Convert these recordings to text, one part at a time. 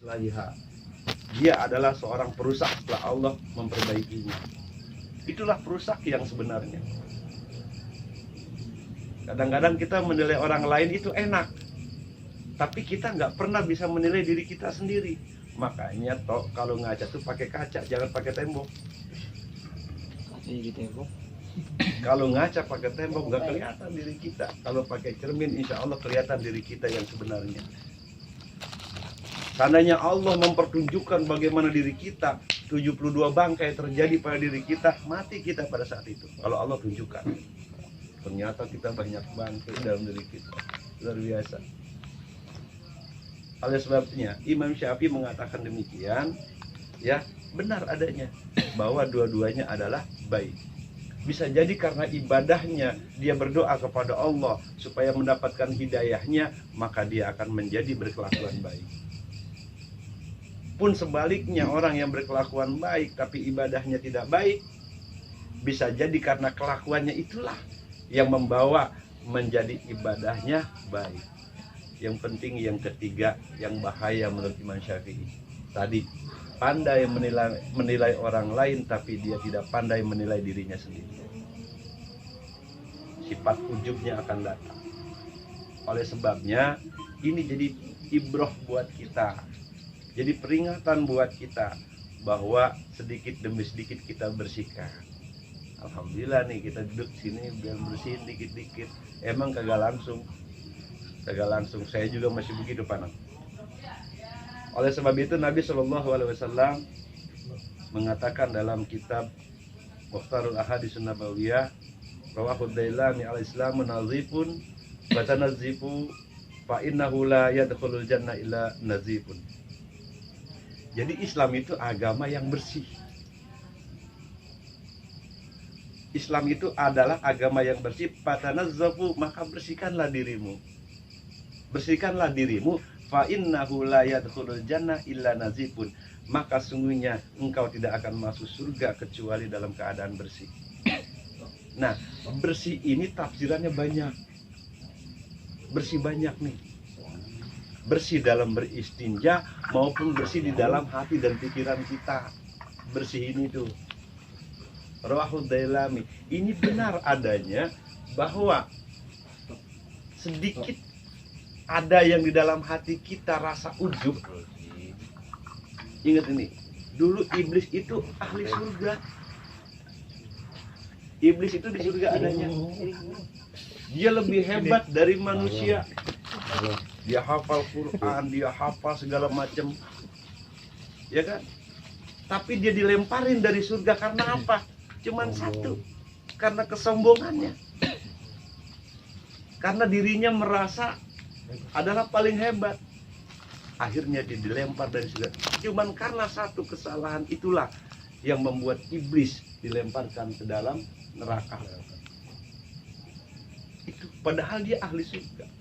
islahiha. Dia adalah seorang perusak setelah Allah memperbaikinya. Itulah perusak yang sebenarnya. Kadang-kadang kita menilai orang lain itu enak, tapi kita nggak pernah bisa menilai diri kita sendiri. Makanya toh kalau ngaca tuh pakai kaca, jangan pakai tembok. Di tembok. Kalau ngaca pakai tembok nggak kelihatan diri kita. Kalau pakai cermin, insya Allah kelihatan diri kita yang sebenarnya. Seandainya Allah mempertunjukkan bagaimana diri kita, 72 bangkai terjadi pada diri kita, mati kita pada saat itu. Kalau Allah tunjukkan, ternyata kita banyak bangkai dalam diri kita, luar biasa. Oleh sebabnya Imam Syafi'i mengatakan demikian, ya benar adanya bahwa dua-duanya adalah baik. Bisa jadi karena ibadahnya dia berdoa kepada Allah supaya mendapatkan hidayahnya, maka dia akan menjadi berkelakuan baik. Pun sebaliknya, orang yang berkelakuan baik tapi ibadahnya tidak baik, bisa jadi karena kelakuannya itulah yang membawa menjadi ibadahnya baik. Yang penting yang ketiga, yang bahaya menurut Imam Syafi'i tadi, pandai menilai orang lain tapi dia tidak pandai menilai dirinya sendiri. Sifat ujubnya akan datang. Oleh sebabnya ini jadi ibroh buat kita, jadi peringatan buat kita bahwa sedikit demi sedikit kita bersihkan. Alhamdulillah nih kita duduk sini biar bersihin dikit-dikit. Emang kagak langsung. Saya juga masih begitu panang. Oleh sebab itu Nabi SAW mengatakan dalam kitab Mukhtarul Ahadits Nabawiyah, rawahu Dailami al-Islamu nazifun wa tanazzifu fa innahu la yadkhulul jannah illa nazifun. Jadi Islam itu agama yang bersih. Islam itu adalah agama yang bersih. Fatanazzafu, maka bersihkanlah dirimu. Bersihkanlah dirimu. Fa innahu la yadkhulul jannah illa nazifun. Maka sungguhnya engkau tidak akan masuk surga kecuali dalam keadaan bersih. Nah, bersih ini tafsirannya banyak. Bersih banyak nih. Bersih dalam beristinja maupun bersih di dalam hati dan pikiran kita. Bersih ini tuh Rawahu Dailami. Ini benar adanya bahwa sedikit ada yang di dalam hati kita rasa ujub. Ingat ini, dulu iblis itu ahli surga. Iblis itu di surga adanya. Dia lebih hebat dari manusia. Dia hafal Quran, dia hafal segala macam, ya kan? Tapi dia dilemparin dari surga karena apa? Cuman satu, karena kesombongannya, karena dirinya merasa adalah paling hebat. Akhirnya dia dilempar dari surga. Cuman karena satu kesalahan itulah yang membuat iblis dilemparkan ke dalam neraka. Itu padahal dia ahli surga.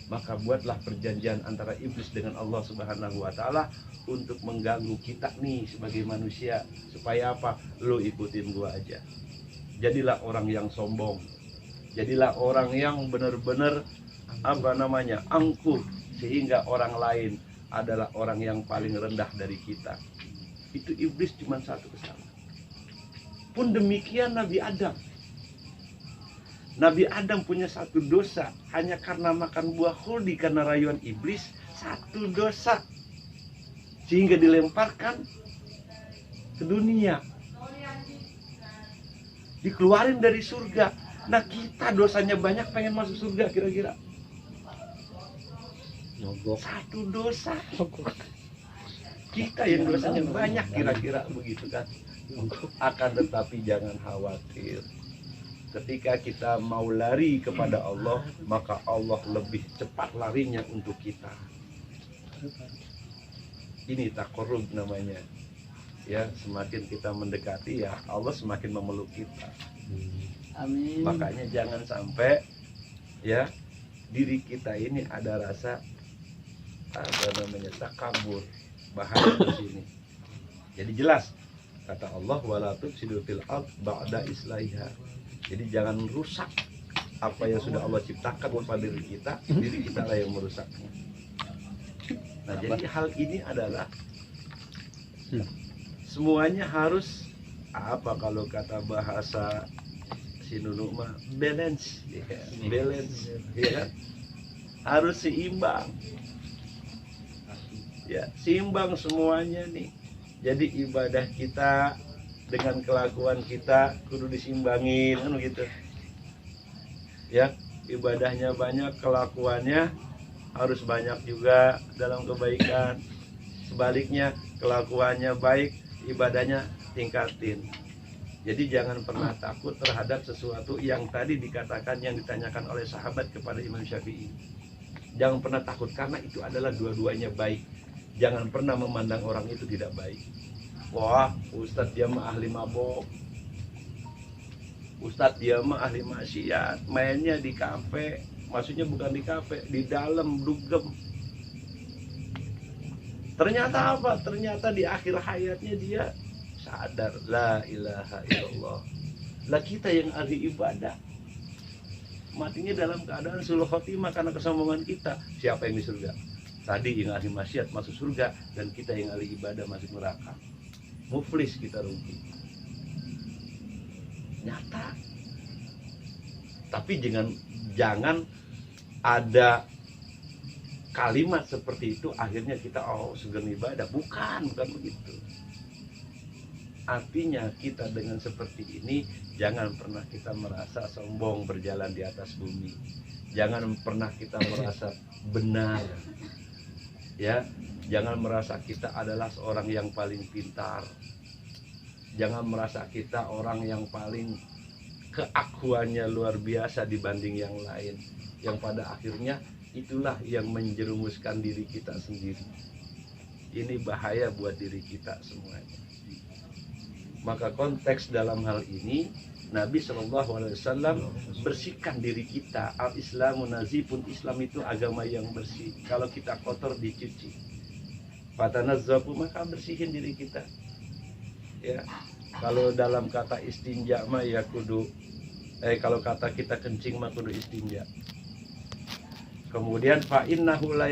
Maka buatlah perjanjian antara iblis dengan Allah Subhanahu wa taala untuk mengganggu kita nih sebagai manusia. Supaya apa? Lo ikutin gua aja. Jadilah orang yang sombong. Jadilah orang yang benar-benar angkuh, sehingga orang lain adalah orang yang paling rendah dari kita. Itu iblis cuma satu kesalahan. Pun demikian Nabi Adam. Nabi Adam punya satu dosa hanya karena makan buah khuldi karena rayuan iblis, satu dosa sehingga dilemparkan ke dunia, dikeluarin dari surga. Nah kita dosanya banyak pengen masuk surga kira-kira? Satu dosa. Kita yang dosanya banyak kira-kira begitu kan? Akan tetapi jangan khawatir. Ketika kita mau lari kepada Allah, maka Allah lebih cepat larinya untuk kita. Ini taqarrub namanya. Ya, semakin kita mendekati ya Allah semakin memeluk kita. Amin. Makanya jangan sampai ya diri kita ini ada rasa takabur, bahaya di sini. Jadi jelas kata Allah wala tufsidu fil ard ba'da islahiha. Jadi jangan rusak apa yang sudah Allah ciptakan kepada diri kita lah yang merusaknya. Nah, jadi hal ini adalah semuanya harus apa kalau kata bahasa si Nunu mah balance, ya, balance, ya, harus seimbang, ya, seimbang semuanya nih. Jadi ibadah kita dengan kelakuan kita kudu disimbangin kan begitu, ya. Ibadahnya banyak, kelakuannya harus banyak juga dalam kebaikan. Sebaliknya kelakuannya baik, ibadahnya tingkatin. Jadi jangan pernah takut terhadap sesuatu yang tadi dikatakan, yang ditanyakan oleh sahabat kepada Imam Syafi'i. Jangan pernah takut karena itu adalah dua-duanya baik. Jangan pernah memandang orang itu tidak baik. Wah, Ustadz dia mah ahli mabok, Ustadz dia mah ahli maksiat, mainnya di kafe. Maksudnya bukan di kafe, di dalam dugem. Ternyata apa? Ternyata di akhir hayatnya dia sadar, la ilaha illallah. Lah kita yang ahli ibadah, matinya dalam keadaan sulh khotimah karena kesombongan kita. Siapa yang di surga? Tadi yang ahli maksiat masuk surga, dan kita yang ahli ibadah masuk neraka. Muflis, kita rugi. Nyata. Tapi jangan ada kalimat seperti itu akhirnya kita segan ibadah. Bukan begitu. Artinya kita dengan seperti ini jangan pernah kita merasa sombong berjalan di atas bumi. Jangan pernah kita merasa benar. Ya, jangan merasa kita adalah seorang yang paling pintar. Jangan merasa kita orang yang paling keakuannya luar biasa dibanding yang lain. Yang pada akhirnya itulah yang menjerumuskan diri kita sendiri. Ini bahaya buat diri kita semuanya. Maka konteks dalam hal ini Nabi SAW bersihkan diri kita. Al-Islamu nazifun, Islam itu agama yang bersih. Kalau kita kotor dicuci. Fatanazzafu, maka bersihin diri kita. Ya, kalau dalam kata istinja mah ya kudu kalau kata kita kencing mah kudu istinja. Kemudian fa innahu la